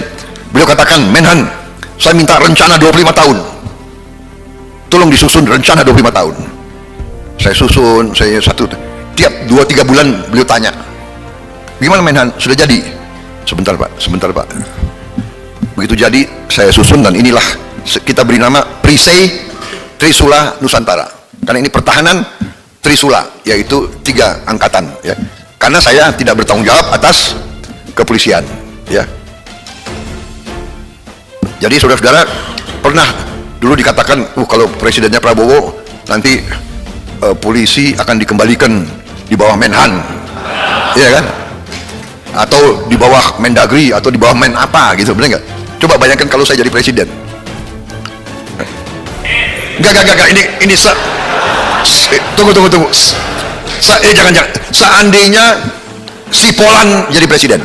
Beliau katakan, Menhan, saya minta rencana 25 tahun. Tolong disusun rencana 25 tahun. Saya susun, saya tiap 2-3 bulan beliau tanya, gimana Menhan, sudah jadi? Sebentar Pak. Begitu jadi, saya susun, dan inilah kita beri nama Perisai Trisula Nusantara. Karena ini pertahanan Trisula, yaitu 3 angkatan, ya. Karena saya tidak bertanggung jawab atas kepolisian, ya. Jadi saudara-saudara, pernah dulu dikatakan, kalau presidennya Prabowo, nanti polisi akan dikembalikan di bawah Menhan, ya kan? Atau di bawah Mendagri, atau di bawah Men apa gitu, benar nggak? Coba bayangkan kalau saya jadi presiden. Enggak, ini tunggu. Jangan. Seandainya si Polan jadi presiden,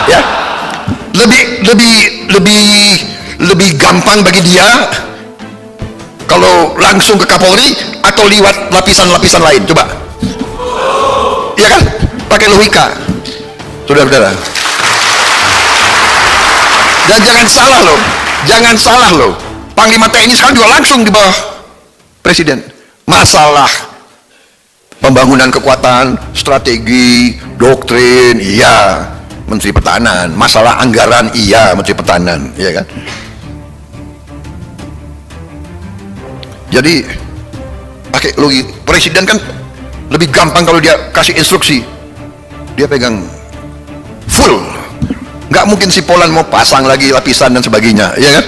ya, lebih gampang bagi dia kalau langsung ke Kapolri atau lewat lapisan-lapisan lain, coba. Iya kan? Pakai logika. Saudara-saudara. Dan jangan salah loh. Panglima TNI sekarang juga langsung di bawah presiden. Masalah pembangunan kekuatan, strategi, doktrin, iya. Menteri Pertahanan. Masalah anggaran iya Menteri Pertahanan, ya kan? Jadi pakai logika, presiden kan lebih gampang kalau dia kasih instruksi, dia pegang full. Nggak mungkin si Polan mau pasang lagi lapisan dan sebagainya, ya kan?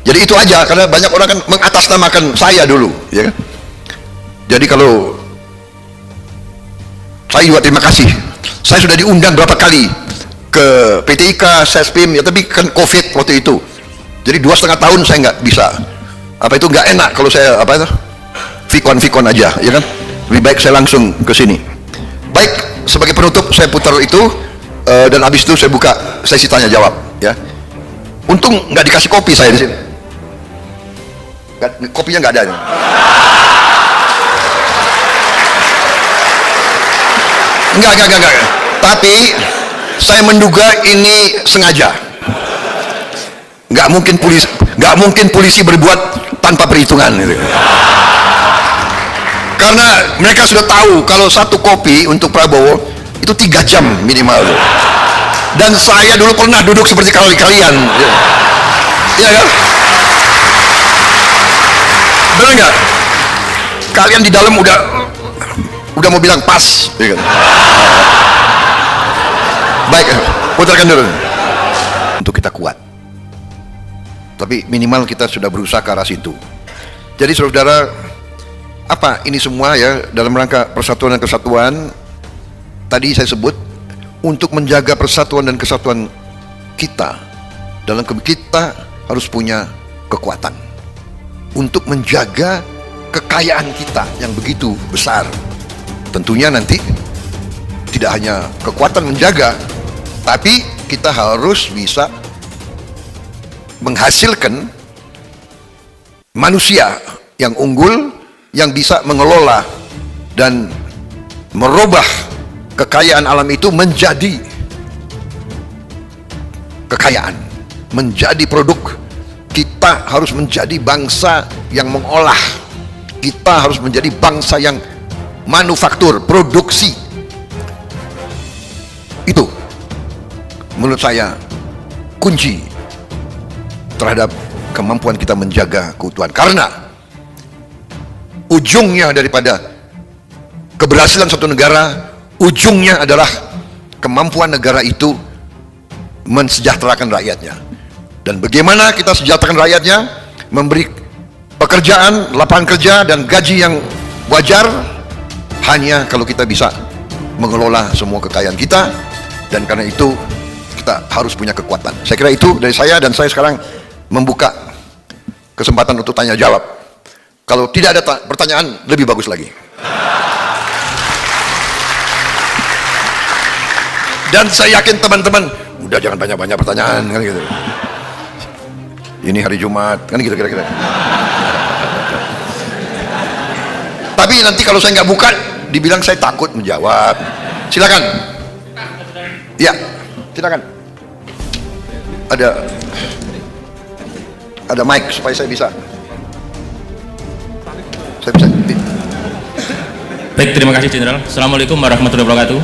Jadi itu aja, karena banyak orang kan mengatasnamakan saya dulu, ya kan? Jadi kalau saya juga terima kasih, saya sudah diundang berapa kali ke PTIK, Sespim, ya tapi kan COVID waktu itu, jadi 2,5 tahun saya nggak bisa. Apa itu nggak enak kalau saya apa itu fikon aja, ya kan? Lebih baik saya langsung ke sini. Baik, sebagai penutup saya putar itu, dan habis itu saya buka sesi tanya jawab, ya. Untung nggak dikasih kopi saya di sini. Kopinya nggak ada nih. Enggak. Tapi saya menduga ini sengaja. Nggak mungkin polisi berbuat tanpa perhitungan gitu. Karena mereka sudah tahu kalau satu kopi untuk Prabowo itu 3 jam minimal. Dan saya dulu pernah duduk seperti kalian. Iya kan? Benar nggak? Kalian di dalam udah mau bilang pas, ya kan? Baik, putarkan dulu. Untuk kita kuat. Tapi minimal kita sudah berusaha ke arah situ. Jadi saudara, apa ini semua ya dalam rangka persatuan dan kesatuan. Tadi saya sebut untuk menjaga persatuan dan kesatuan kita, dalam kita harus punya kekuatan untuk menjaga kekayaan kita yang begitu besar. Tentunya nanti tidak hanya kekuatan menjaga, tapi kita harus bisa menghasilkan manusia yang unggul, yang bisa mengelola dan merubah kekayaan alam itu menjadi kekayaan, menjadi produk. Kita harus menjadi bangsa yang mengolah, kita harus menjadi bangsa yang manufaktur, produksi. Itu menurut saya kunci terhadap kemampuan kita menjaga keutuhan. Karena ujungnya daripada keberhasilan suatu negara, ujungnya adalah kemampuan negara itu mensejahterakan rakyatnya. Dan bagaimana kita sejahterakan rakyatnya, memberi pekerjaan, lapangan kerja dan gaji yang wajar, hanya kalau kita bisa mengelola semua kekayaan kita. Dan karena itu kita harus punya kekuatan. Saya kira itu dari saya, dan saya sekarang membuka kesempatan untuk tanya jawab. Kalau tidak ada pertanyaan, lebih bagus lagi. Dan saya yakin teman-teman udah jangan banyak-banyak pertanyaan kan gitu. Ini hari Jumat kan gitu kira-kira. Tapi nanti kalau saya nggak buka, dibilang saya takut menjawab. Silakan. Ya, silakan. Ada mic supaya saya bisa. Baik, terima kasih Jenderal. Assalamualaikum warahmatullahi wabarakatuh.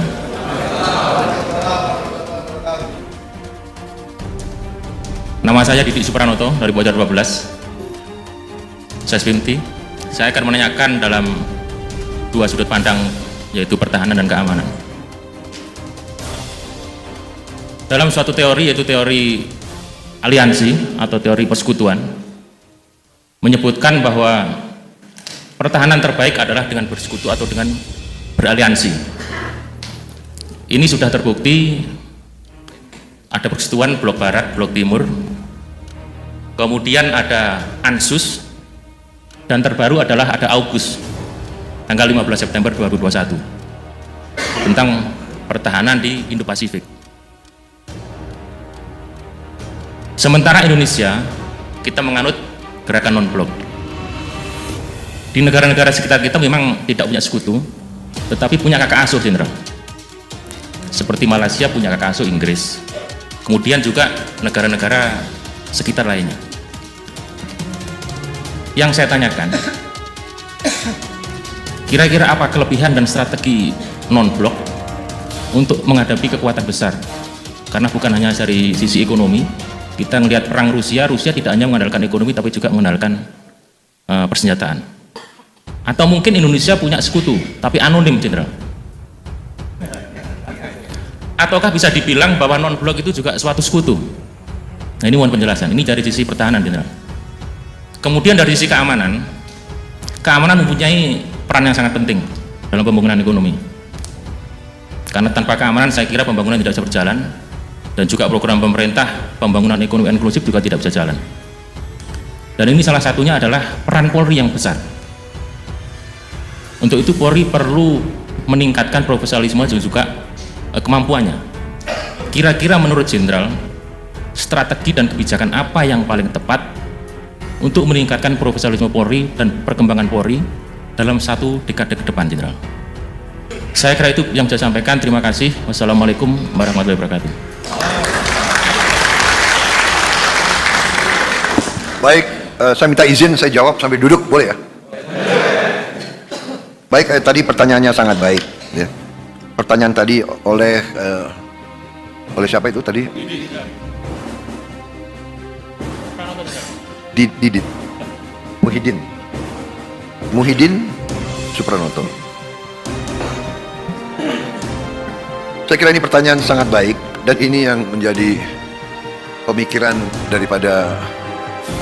Nama saya Didik Supranoto dari Bojar 12, Sespimti. Saya akan menanyakan dalam dua sudut pandang, yaitu pertahanan dan keamanan. Dalam suatu teori, yaitu teori aliansi atau teori persekutuan, menyebutkan bahwa pertahanan terbaik adalah dengan bersekutu atau dengan beraliansi. Ini sudah terbukti, ada persekutuan blok barat, blok timur, kemudian ada ANSUS, dan terbaru adalah ada AUKUS tanggal 15 September 2021 tentang pertahanan di Indo-Pasifik. Sementara Indonesia, kita menganut gerakan non-blok. Di negara-negara sekitar kita memang tidak punya sekutu, tetapi punya kakak asuh, Jenderal. Seperti Malaysia punya kakak asuh Inggris. Kemudian juga negara-negara sekitar lainnya. Yang saya tanyakan, kira-kira apa kelebihan dan strategi non-blok untuk menghadapi kekuatan besar Karena bukan hanya dari sisi ekonomi, kita melihat perang Rusia tidak hanya mengandalkan ekonomi tapi juga mengandalkan persenjataan. Atau mungkin Indonesia punya sekutu, tapi anonim, Jenderal. Ataukah bisa dibilang bahwa non-blok itu juga suatu sekutu? Nah, ini mohon penjelasan. Ini dari sisi pertahanan, Jenderal. Kemudian dari sisi keamanan mempunyai peran yang sangat penting dalam pembangunan ekonomi. Karena tanpa keamanan saya kira pembangunan tidak bisa berjalan, dan juga program pemerintah pembangunan ekonomi inklusif juga tidak bisa jalan. Dan ini salah satunya adalah peran Polri yang besar. Untuk itu Polri perlu meningkatkan profesionalisme dan juga kemampuannya. Kira-kira menurut Jenderal, strategi dan kebijakan apa yang paling tepat untuk meningkatkan profesionalisme Polri dan perkembangan Polri dalam 1 dekade ke depan, Jenderal? Saya kira itu yang saya sampaikan. Terima kasih. Wassalamualaikum warahmatullahi wabarakatuh. Baik, saya minta izin saya jawab sambil duduk, boleh ya? Baik, tadi pertanyaannya sangat baik. Ya. Pertanyaan tadi oleh siapa itu tadi? Didit. Muhyiddin Supranoto. Saya kira ini pertanyaan sangat baik, dan ini yang menjadi pemikiran daripada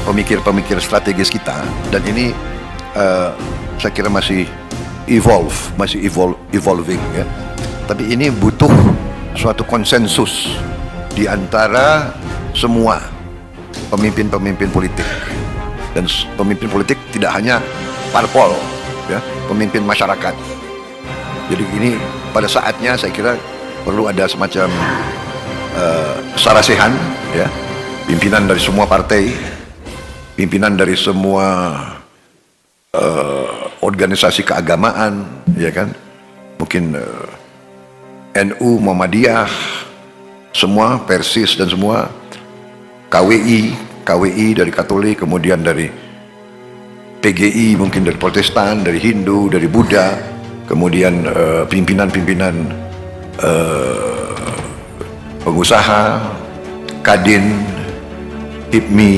pemikir strategis kita, dan ini saya kira masih evolving ya. Tapi ini butuh suatu konsensus di antara semua pemimpin politik, dan pemimpin politik tidak hanya parpol ya, pemimpin masyarakat. Jadi ini pada saatnya saya kira perlu ada semacam sarasehan ya, pimpinan dari semua partai, pimpinan dari semua organisasi keagamaan, ya kan, mungkin NU, Muhammadiyah, semua, Persis dan semua, KWI dari Katolik, kemudian dari PGI, mungkin dari Protestan, dari Hindu, dari Buddha, kemudian pimpinan-pimpinan pengusaha, Kadin, HIPMI,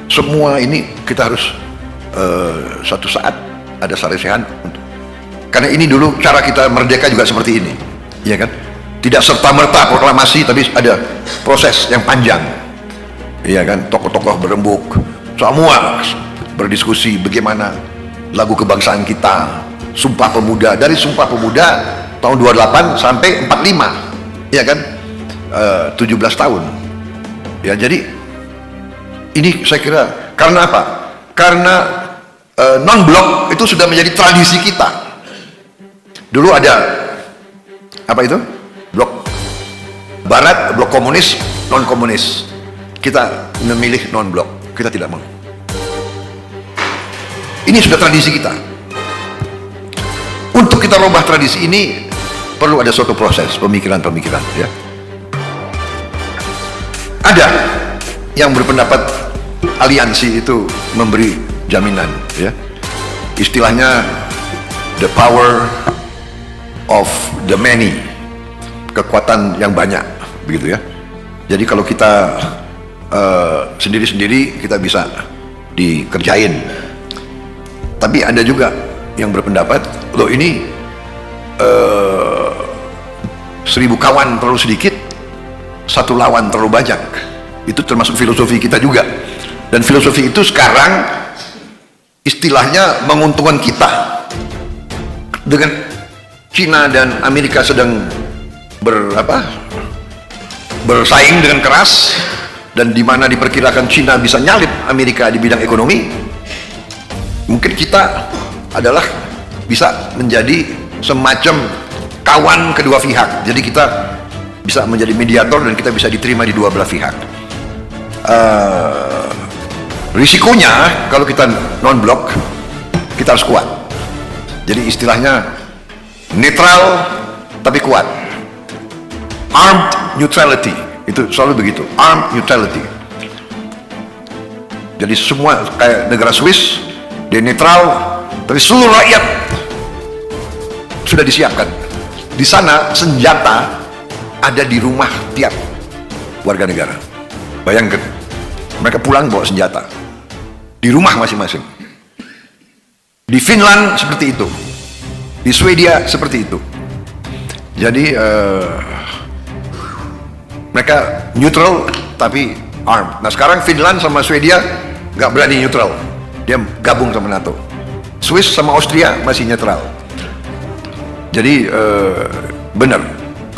semua ini kita harus suatu saat ada sarasehan karena ini dulu cara kita merdeka juga seperti ini, ya kan? Tidak serta-merta proklamasi, tapi ada proses yang panjang, ya kan? Tokoh-tokoh berembuk, semua berdiskusi bagaimana lagu kebangsaan kita, Sumpah Pemuda, dari Sumpah Pemuda tahun 28 sampai 45, ya kan? 17 tahun. Ya, jadi ini saya kira karena apa? Karena non-blok itu sudah menjadi tradisi kita. Dulu ada apa itu? Blok Barat, blok komunis, non-komunis. Kita memilih non-blok, kita tidak mau. Ini sudah tradisi kita. Untuk kita rubah tradisi ini perlu ada suatu proses pemikiran-pemikiran ya. Ada yang berpendapat aliansi itu memberi jaminan ya. Istilahnya the power of the many, kekuatan yang banyak begitu ya. Jadi kalau kita sendiri-sendiri kita bisa dikerjain. Tapi ada juga yang berpendapat loh ini 1000 kawan terlalu sedikit, 1 lawan terlalu banyak. Itu termasuk filosofi kita juga, dan filosofi itu sekarang istilahnya menguntungkan kita. Dengan Cina dan Amerika sedang bersaing dengan keras, dan di mana diperkirakan Cina bisa nyalip Amerika di bidang ekonomi, mungkin kita adalah bisa menjadi semacam kawan kedua pihak. Jadi kita bisa menjadi mediator dan kita bisa diterima di dua belah pihak. Risikonya kalau kita non-blok, kita harus kuat. Jadi istilahnya netral tapi kuat. Armed neutrality, itu selalu begitu. Armed neutrality. Jadi semua kayak negara Swiss, dia netral, tapi seluruh rakyat sudah disiapkan. Di sana senjata ada di rumah tiap warga negara. Bayangkan, mereka pulang bawa senjata di rumah masing-masing. Di Finland seperti itu, di Swedia seperti itu. Jadi mereka neutral tapi armed. Nah sekarang Finland sama Swedia nggak berani neutral, dia gabung sama NATO. Swiss sama Austria masih netral. Jadi benar,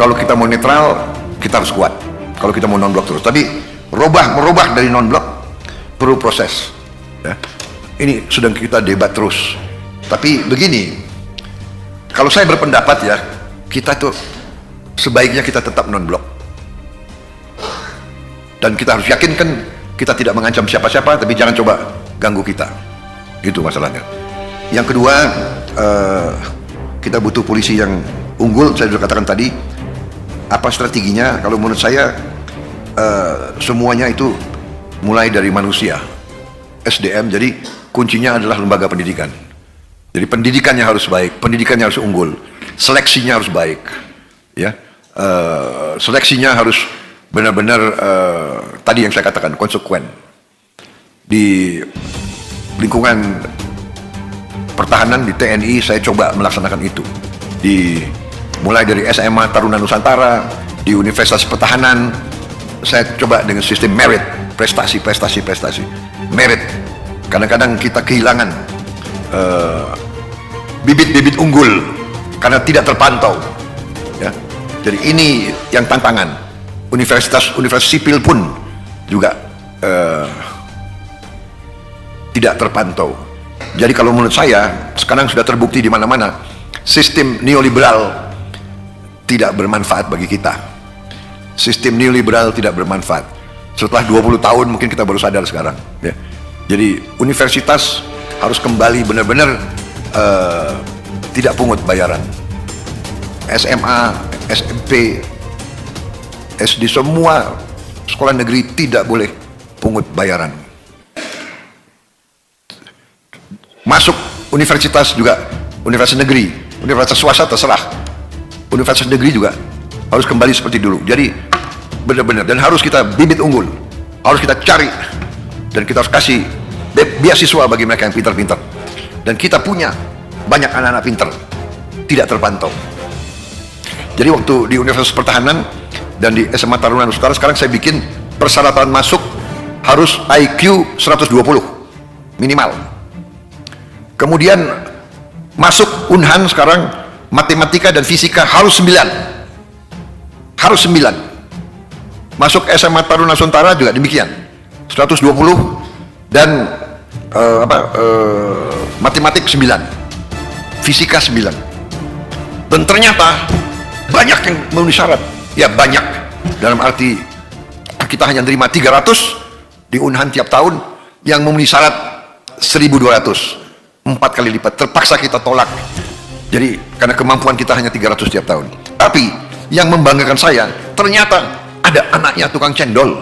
kalau kita mau netral kita harus kuat. Kalau kita mau non-blok terus, tapi merubah dari non-blok perlu proses. Ya. Ini sedang kita debat terus. Tapi begini, kalau saya berpendapat ya, kita tuh sebaiknya kita tetap non-blok. Dan kita harus yakinkan kita tidak mengancam siapa-siapa, tapi jangan coba ganggu kita. Gitu masalahnya. Yang kedua, kita butuh polisi yang unggul. Saya sudah katakan tadi, apa strateginya? Kalau menurut saya, semuanya itu mulai dari manusia, SDM. Jadi kuncinya adalah lembaga pendidikan. Jadi pendidikannya harus baik, pendidikannya harus unggul, seleksinya harus baik, ya. Seleksinya harus benar-benar tadi yang saya katakan konsekuen. Di lingkungan pertahanan di TNI saya coba melaksanakan itu. Mulai dari SMA Taruna Nusantara, di Universitas Pertahanan saya coba dengan sistem merit, prestasi, merit. Kadang-kadang kita kehilangan bibit-bibit unggul karena tidak terpantau, ya. Jadi ini yang tantangan. Universitas sipil pun juga tidak terpantau. Jadi kalau menurut saya sekarang sudah terbukti di mana-mana sistem neoliberal tidak bermanfaat bagi kita. Sistem neoliberal tidak bermanfaat. Setelah 20 tahun mungkin kita baru sadar sekarang, ya. Jadi universitas harus kembali benar-benar tidak pungut bayaran. SMA, SMP, SD, semua sekolah negeri tidak boleh pungut bayaran. Masuk universitas juga, universitas negeri, universitas swasta terserah. Universitas negeri juga harus kembali seperti dulu. Jadi benar-benar, dan harus kita bibit unggul, harus kita cari, dan kita harus kasih beasiswa bagi mereka yang pintar-pintar. Dan kita punya banyak anak-anak pintar, tidak terpantau. Jadi waktu di Universitas Pertahanan dan di SMA Taruna Nusantara, sekarang saya bikin persyaratan masuk harus IQ 120 minimal. Kemudian masuk Unhan sekarang matematika dan fisika harus 9. Harus 9. Masuk SMA Taruna Nusantara juga demikian. 120 dan matematik 9. Fisika 9. Dan ternyata banyak yang memenuhi syarat. Ya banyak, dalam arti kita hanya terima 300 di Unhan tiap tahun, yang memenuhi syarat 1.200, 4 kali lipat. Terpaksa kita tolak. Jadi karena kemampuan kita hanya 300 tiap tahun. Tapi yang membanggakan saya, ternyata ada anaknya tukang cendol,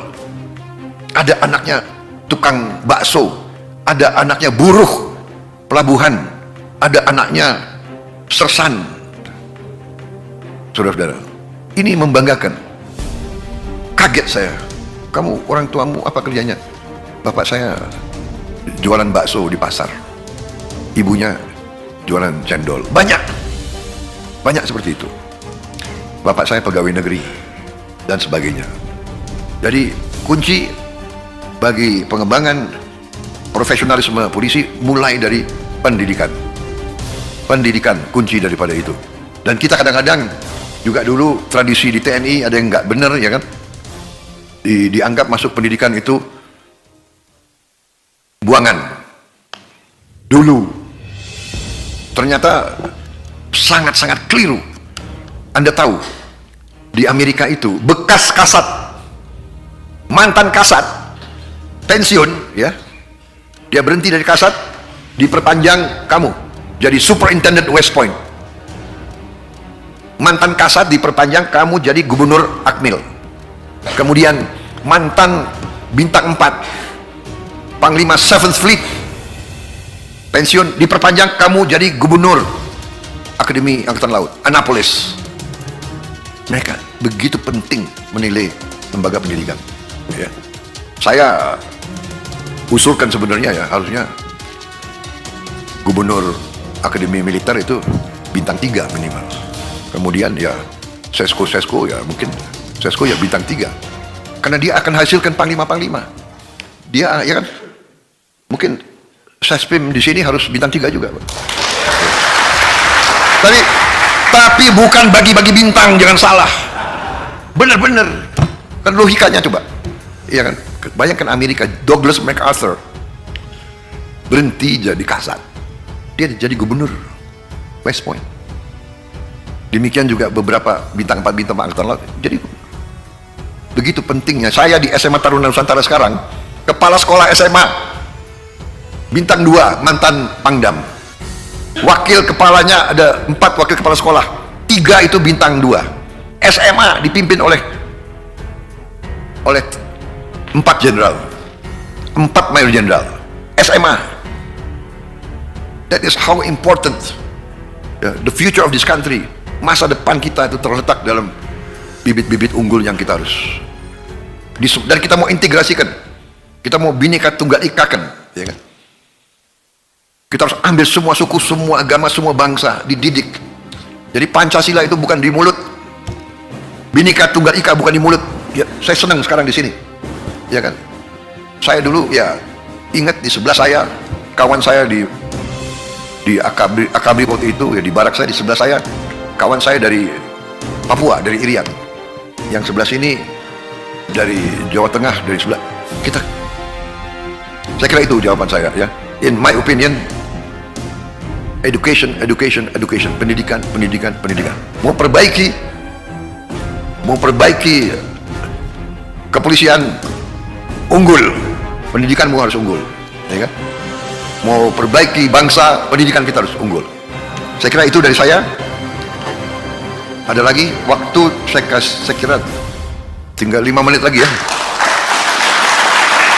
ada anaknya tukang bakso, ada anaknya buruh pelabuhan, ada anaknya sersan. Saudara-saudara, ini membanggakan. Kaget saya. Kamu, orang tuamu apa kerjanya? Bapak saya jualan bakso di pasar, ibunya jualan cendol. Banyak seperti itu. Bapak saya pegawai negeri dan sebagainya. Jadi kunci bagi pengembangan profesionalisme polisi mulai dari pendidikan. Pendidikan kunci daripada itu. Dan kita kadang-kadang juga dulu tradisi di TNI ada yang nggak benar, ya kan? Dianggap masuk pendidikan itu buangan. Dulu ternyata sangat-sangat keliru. Anda tahu, di Amerika itu bekas kasat, mantan kasat, pensiun, ya, dia berhenti dari kasat, diperpanjang kamu jadi superintendent West Point. Mantan kasat diperpanjang kamu jadi gubernur Akmil. Kemudian mantan bintang 4 Panglima 7th Fleet pensiun, diperpanjang kamu jadi gubernur Akademi Angkatan Laut Annapolis. Mereka begitu penting menilai lembaga pendidikan. Ya. Saya usulkan sebenarnya ya harusnya gubernur akademi militer itu bintang 3 minimal. Kemudian ya sesko ya mungkin sesko ya bintang 3. Karena dia akan hasilkan panglima-panglima. Dia ya kan mungkin Sespim di sini harus bintang 3 juga. Tapi bukan bagi-bagi bintang, jangan salah. Benar-benar. Kan logikanya coba. Iya kan? Bayangkan Amerika, Douglas MacArthur berhenti jadi kasat. Dia jadi gubernur West Point. Demikian juga beberapa bintang 4 bintang angkatan laut. Jadi begitu pentingnya. Saya di SMA Taruna Nusantara sekarang, kepala sekolah SMA bintang 2 mantan Pangdam. Wakil kepalanya ada 4 wakil kepala sekolah, 3 itu bintang 2. SMA dipimpin oleh 4 jenderal, 4 mayor jenderal. SMA. That is how important the future of this country. Masa depan kita itu terletak dalam bibit-bibit unggul yang kita harus dan kita mau integrasikan, kita mau Bhinneka Tunggal Ikakan, ya kan? Kita harus ambil semua suku, semua agama, semua bangsa, dididik. Jadi Pancasila itu bukan di mulut, Bhinneka Tunggal Ika bukan di mulut. Ya, saya senang sekarang di sini, ya kan? Saya dulu ya ingat di sebelah saya, kawan saya di AKB waktu itu, ya di barak saya di sebelah saya, kawan saya dari Papua, dari Irian. Yang sebelah sini dari Jawa Tengah, dari sebelah kita. Saya kira itu jawaban saya ya. In my opinion, education, pendidikan. Mau perbaiki kepolisian, unggul, pendidikanmu harus unggul, ya kan? Mau perbaiki bangsa, pendidikan kita harus unggul. Saya kira itu dari saya. Ada lagi waktu, saya kira tinggal 5 menit lagi ya.